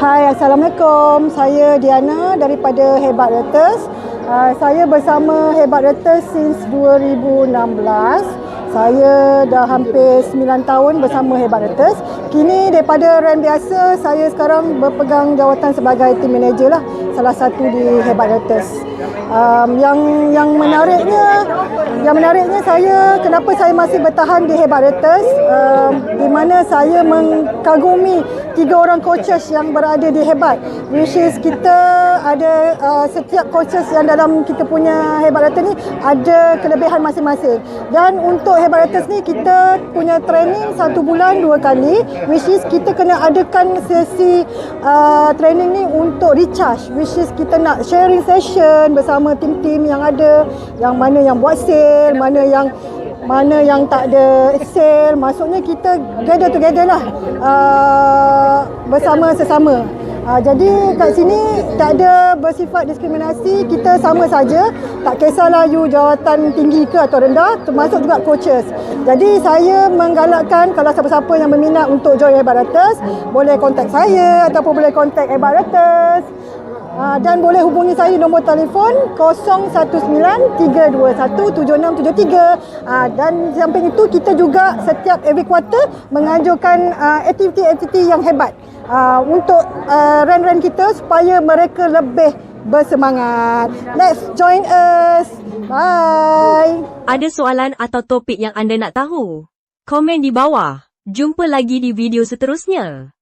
Hai, Assalamualaikum. Saya Diana daripada Hebat Reuters. Saya bersama Hebat Reuters since 2016. Saya dah hampir 9 tahun bersama Hebat Reuters. Kini daripada rank biasa, saya sekarang berpegang jawatan sebagai team manager lah, salah satu di Hebat Reuters. Yang menariknya saya, kenapa saya masih bertahan di Hebat Reuters, di mana saya mengagumi 3 orang coaches yang berada di Hebat, which is kita ada setiap coaches yang dalam kita punya Hebat Reuters ni ada kelebihan masing-masing. Dan untuk Hebat Reuters ni kita punya training 1 bulan 2 kali, which is kita kena adakan sesi training ni untuk recharge, which is kita nak sharing session bersama tim-tim yang ada, yang mana yang buat sale, mana yang tak ada sale. Maksudnya kita gather together lah, bersama sesama. Jadi kat sini tak ada bersifat diskriminasi, kita sama saja, tak kisahlah you jawatan tinggi ke atau rendah, termasuk juga coaches. Jadi saya menggalakkan kalau siapa-siapa yang berminat untuk join Hebat Reuters, boleh kontak saya ataupun boleh kontak Hebat Reuters. Dan boleh hubungi saya di nombor telefon 019-321-7673. Dan samping itu kita juga setiap every quarter menganjurkan aktiviti-aktiviti yang hebat untuk rank-rank kita supaya mereka lebih bersemangat. Let's join us. Bye. Ada soalan atau topik yang anda nak tahu? Komen di bawah. Jumpa lagi di video seterusnya.